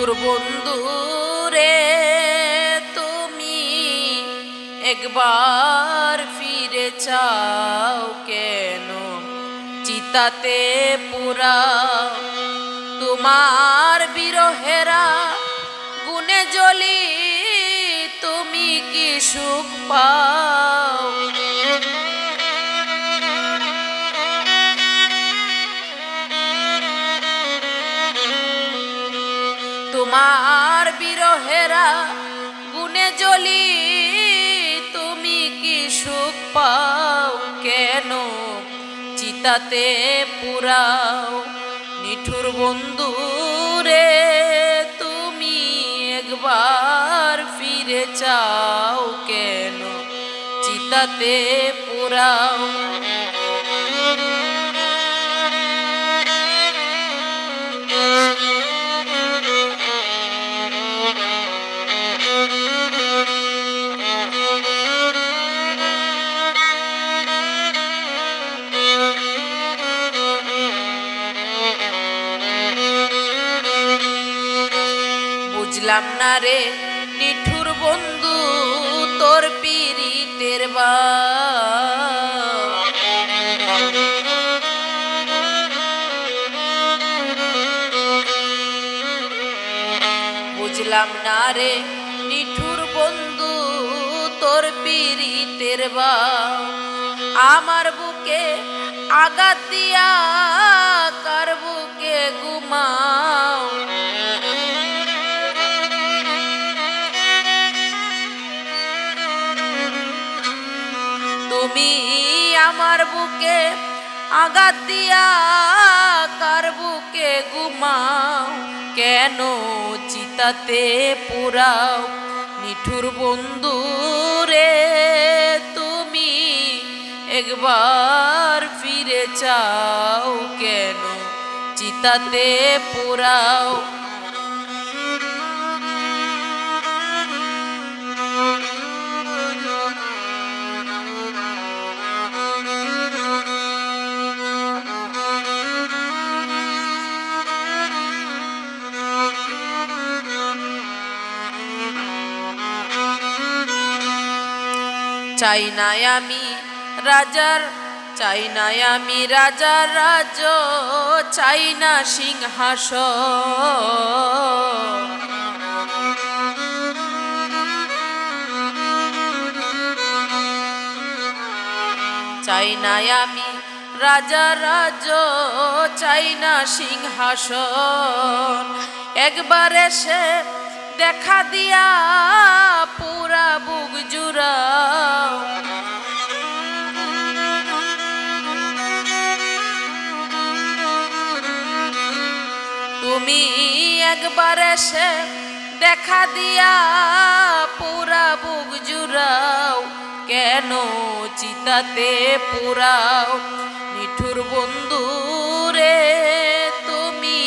নিঠুর বন্ধু রে তুমি একবার ফিরে চাও কেন চিতাতে পুরাও তোমার বিরহেরা গুনে জ্বলি তুমি কি সুখ পাও তোমার বিরহেরা গুনে জ্বলি তুমি কি সুখ পাও কেন চিতাতে পুরাও নিঠুর বন্ধু রে তুমি একবার ফিরে চাও কেন চিতাতে পুরাও বুঝলাম না রে নিঠুর বন্ধু তোর পীড়িতের বুঝলাম না রে নিঠুর বন্ধু তোর পীড়িতের আমার বুকে আঘাত দিয়া কার বুকে ঘুমাও তুমি আমার বুকে আঘাত দিয়া কার বুকে ঘুমাও কেন চিতাতে পুরাও নিঠুর বন্ধু রে তুমি একবার ফিরে চাও কেন চিতাতে পুরাও চাই না আমি রাজার চাই না আমি রাজার রাজ চাই না সিংহাসন চাই না আমি রাজার রাজ চাই না সিংহাসন একবার এসে দেখা দিয়া পুরা বুক জুড়াও তুমি একবার এসে দেখা দিয়া পুরা বুক জুড়াও কেন চিতাতে পুরাও নিঠুর বন্ধু রে তুমি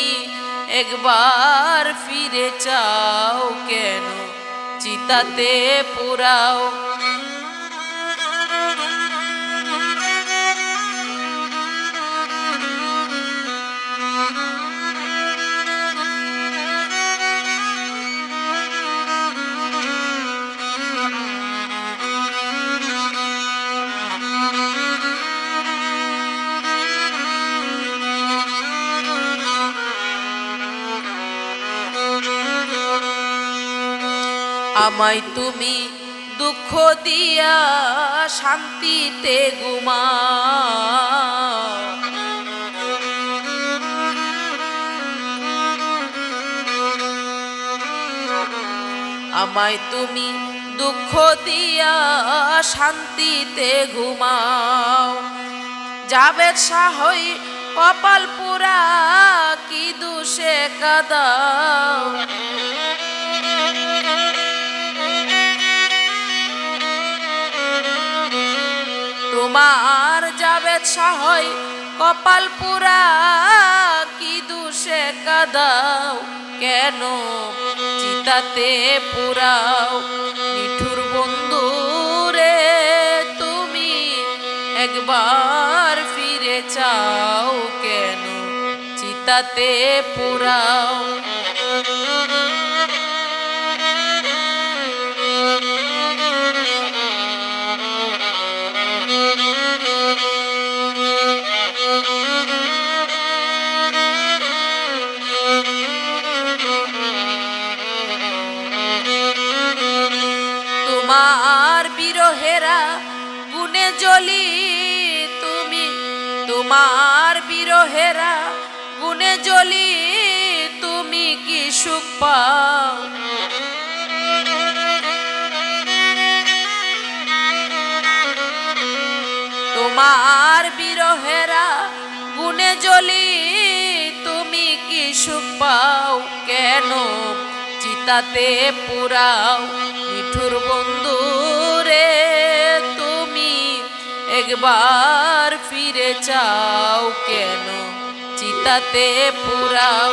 একবার ফিরে চাও কেন চিতাতে পুরাও আমায় তুমি দুঃখ দিয়া শান্তিতে ঘুমাও আমায় তুমি দুঃখ দিয়া শান্তিতে ঘুমাও জাবেদ শাহই কপাল পুরা কি দুষে কাদাও তোমার জাবেদ শাহই কপাল পুরা কি দুষে কাদাও কেন চিতাতে পুরাও নিঠুর বন্ধু রে তুমি একবার ফিরে চাও কেন চিতাতে চিতাতে পুরাও। তোমার বিরহেরা গুনে জ্বলি তুমি, তোমার বিরহেরা গুনে জ্বলি তুমি কি সুখ পাও। তোমার বিরহেরা গুনে জ্বলি তুমি কি সুখ পাও। কেন চিতাতে পুরাও নিঠুর বন্ধু রে, তুমি একবার ফিরে চাও। কেন চিতাতে পুরাও।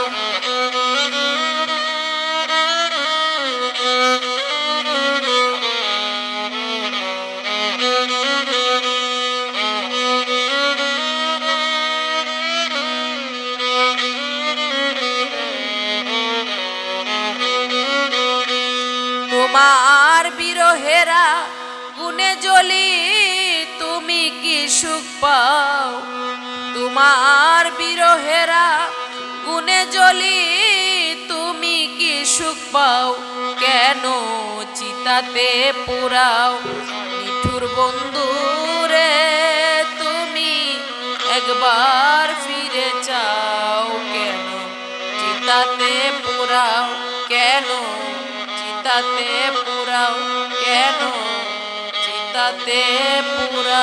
তোমার বিরহেরা গুনে জ্বলি তুমি কি সুখ পাও। তোমার বিরহেরা গুনে জ্বলি তুমি কি সুখ পাও। কেন চিতাতে পুরাও নিঠুর বন্ধু রে, তুমি একবার ফিরে চাও। কেন চিতাতে পুরাও, কেন চিতাতে পুরাও, কেন চিতাতে পুরাও।